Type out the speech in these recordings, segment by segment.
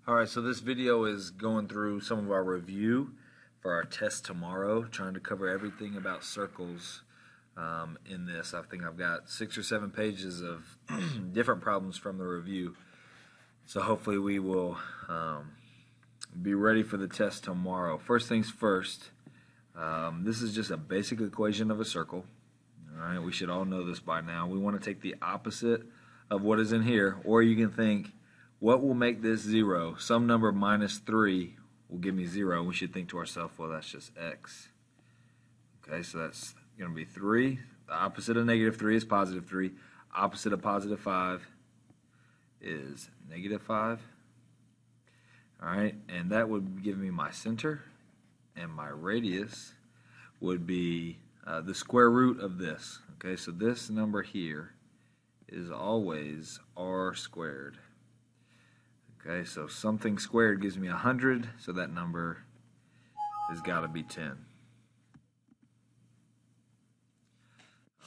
Alright, so this video is going through some of our review for our test tomorrow, trying to cover everything about circles in this. I think I've got 6 or 7 pages of different problems from the review. So hopefully we will be ready for the test tomorrow. First things first, this is just a basic equation of a circle. Alright, we should all know this by now. We want to take the opposite of what is in here, or you can think, what will make this 0? Some number minus 3 will give me 0. We should think to ourselves, well, that's just x. Okay, so that's going to be 3. The opposite of negative 3 is positive 3. Opposite of positive 5 is negative 5. Alright, and that would give me my center, and my radius would be the square root of this. Okay, so this number here is always r squared. Okay, so something squared gives me 100, so that number has got to be 10.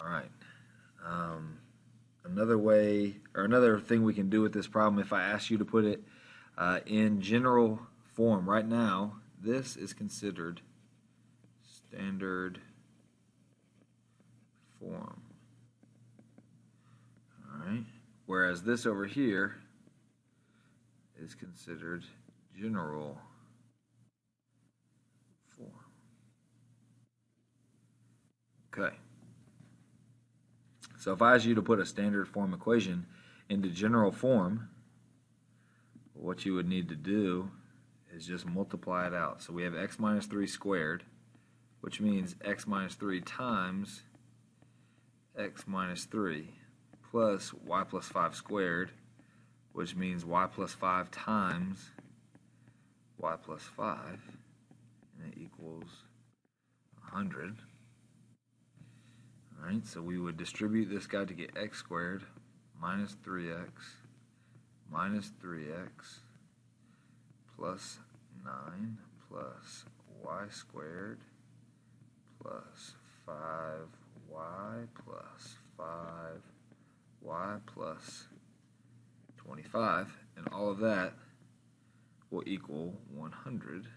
Alright, another way, or another thing we can do with this problem, if I ask you to put it in general form, right now, this is considered standard form. Alright, whereas this over here is considered general form. Okay. So if I ask you to put a standard form equation into general form, what you would need to do is just multiply it out. So we have x minus 3 squared, which means x minus 3 times x minus 3 plus y plus 5 squared, which means y plus 5 times y plus 5, and it equals 100. Alright, so we would distribute this guy to get x squared minus 3x plus 9 plus y squared plus 5y plus 5y plus 25, and all of that will equal 100.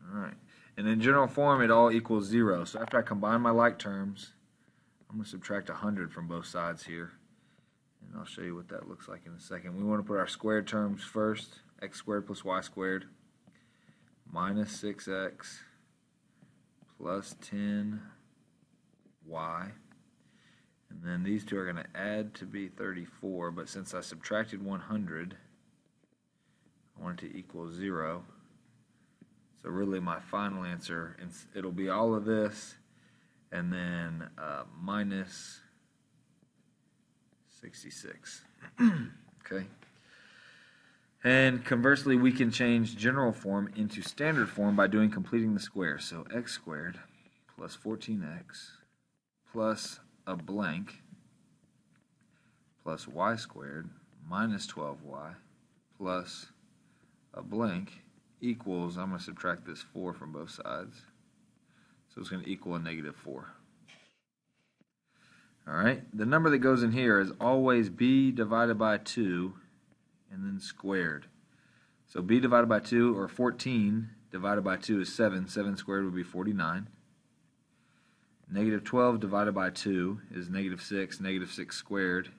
Alright, and in general form it all equals 0. So after I combine my like terms, I'm going to subtract 100 from both sides here, and I'll show you what that looks like in a second. We want to put our squared terms first. X squared plus y squared minus 6x plus 10y. And then these two are going to add to be 34, but since I subtracted 100, I want it to equal 0. So really my final answer, it'll be all of this, and then minus 66. Okay. And conversely, we can change general form into standard form by completing the square. So x squared plus 14x plus a blank plus y squared minus 12y plus a blank equals, I'm going to subtract this 4 from both sides, so it's going to equal a negative 4. Alright, the number that goes in here is always b divided by 2 and then squared. So b divided by 2, or 14 divided by 2 is 7. 7 squared would be 49. Negative 12 divided by 2 is negative 6. Negative 6 squared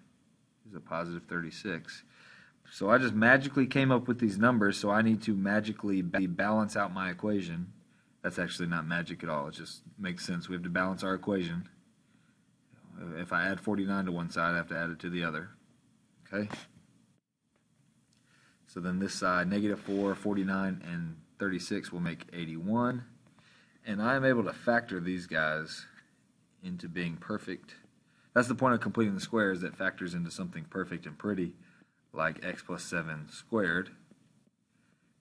is a positive 36. So I just magically came up with these numbers, so I need to magically balance out my equation. That's actually not magic at all. It just makes sense. We have to balance our equation. If I add 49 to one side, I have to add it to the other. Okay? So then this side, negative 4, 49, and 36 will make 81. And I am able to factor these guys into being perfect. That's the point of completing the square, is that factors into something perfect and pretty, like x plus 7 squared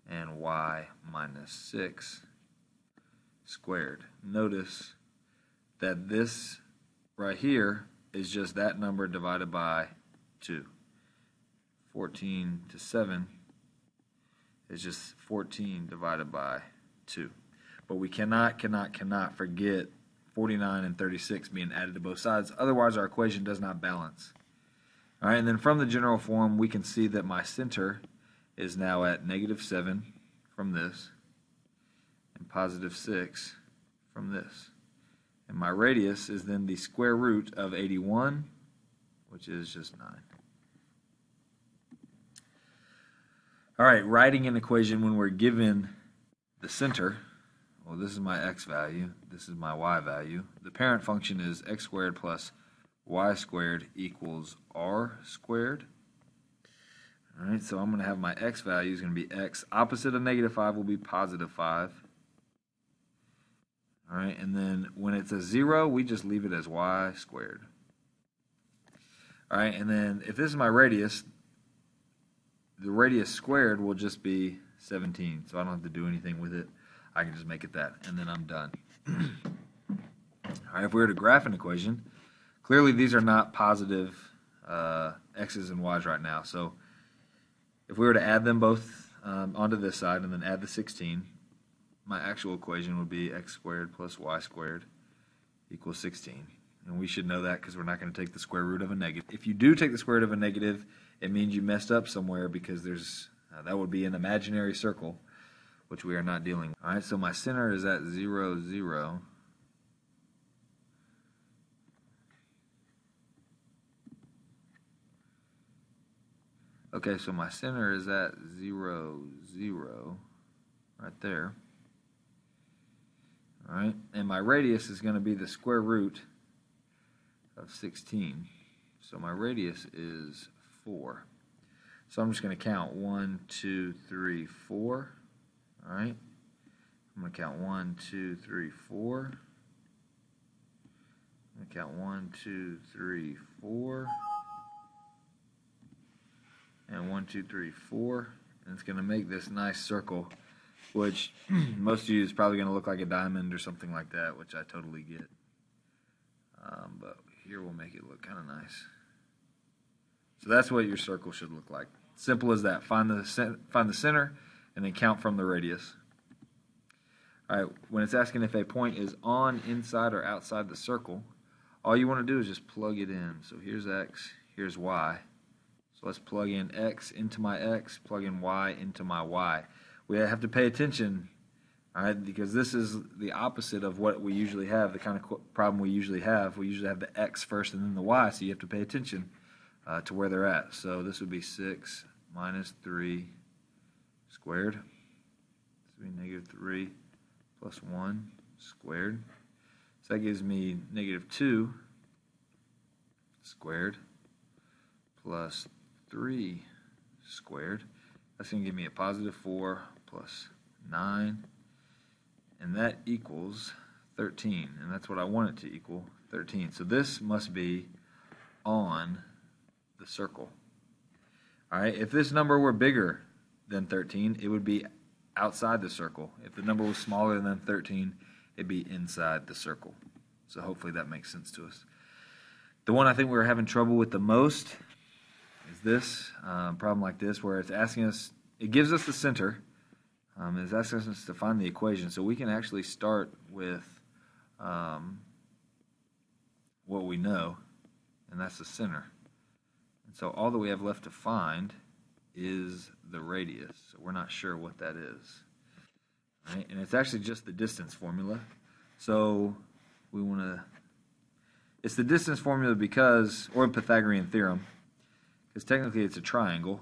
and y minus 6 squared. Notice that this right here is just that number divided by 2. 14 to 7 is just 14 divided by 2. But we cannot forget 49 and 36 being added to both sides. Otherwise, our equation does not balance. All right, and then from the general form, we can see that my center is now at -7 from this, and +6 from this. And my radius is then the square root of 81, which is just 9. All right, writing an equation when we're given the center, well, this is my x value, this is my y value. The parent function is x squared plus y squared equals r squared. All right, so I'm going to have my x value is going to be x. Opposite of -5 will be +5. All right, and then when it's a 0, we just leave it as y squared. All right, and then if this is my radius, the radius squared will just be 17, so I don't have to do anything with it. I can just make it that, and then I'm done. All right, if we were to graph an equation, clearly these are not positive x's and y's right now. So if we were to add them both onto this side and then add the 16, my actual equation would be x squared plus y squared equals 16. And we should know that because we're not going to take the square root of a negative. If you do take the square root of a negative, it means you messed up somewhere because there's that would be an imaginary circle, which we are not dealing with. All right, so my center is at 0, 0. Okay, so my center is at 0, 0, right there. All right, and my radius is going to be the square root of 16. So my radius is 4. So I'm just going to count 1, 2, 3, 4. All right, I'm going to count 1, 2, 3, 4. I'm going to count 1, 2, 3, 4. And 1, 2, 3, 4. And it's going to make this nice circle, which most of you is probably going to look like a diamond or something like that, which I totally get. But here we'll make it look kind of nice. So that's what your circle should look like. Simple as that. Find the center and then count from the radius. All right, when it's asking if a point is on, inside, or outside the circle, all you want to do is just plug it in. So here's x, here's y. So let's plug in x into my x, plug in y into my y. We have to pay attention, all right, because this is the opposite of what we usually have, the kind of problem we usually have. We usually have the x first and then the y, so you have to pay attention to where they're at. So this would be 6 minus 3 squared. This would be -3 plus 1 squared. So that gives me -2 squared plus 3 squared. That's going to give me a +4 plus 9. And that equals 13. And that's what I want it to equal, 13. So this must be on the circle. All right, if this number were bigger than 13, it would be outside the circle. If the number was smaller than 13, it'd be inside the circle. So hopefully that makes sense to us. The one I think we're having trouble with the most is this problem like this, where it's asking us, it gives us the center, it's asking us to find the equation. So we can actually start with what we know, and that's the center. And so all that we have left to find is the radius. So we're not sure what that is. Right? And it's actually just the distance formula. So we want to, it's the distance formula because, or Pythagorean theorem, because technically it's a triangle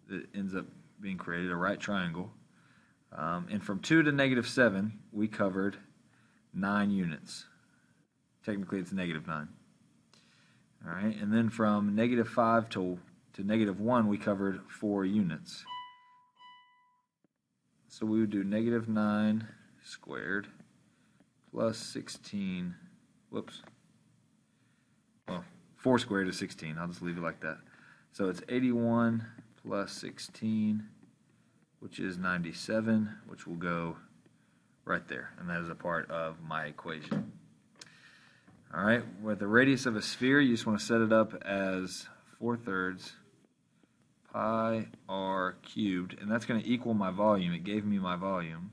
that ends up being created, a right triangle. And from 2 to -7, we covered 9 units. Technically it's -9. All right, and then from -5 to -1, we covered 4 units. So we would do -9 squared plus 16, whoops, well, 4 squared is 16. I'll just leave it like that. So it's 81 plus 16, which is 97, which will go right there. And that is a part of my equation. All right, with the radius of a sphere, you just want to set it up as 4/3 pi r cubed, and that's going to equal my volume. It gave me my volume.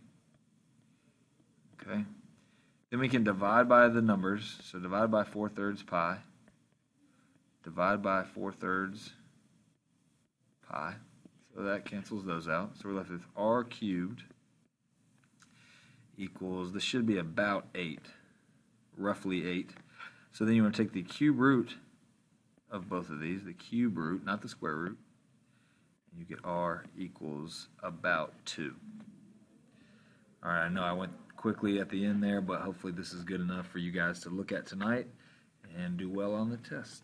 Okay. Then we can divide by the numbers. So divide by 4/3 pi. divide by 4/3 pi. So that cancels those out. So we're left with r cubed equals, this should be about 8, roughly 8. So then you want to take the cube root of both of these, the cube root, not the square root, and you get r equals about 2. All right, I know I went quickly at the end there, but hopefully this is good enough for you guys to look at tonight and do well on the test.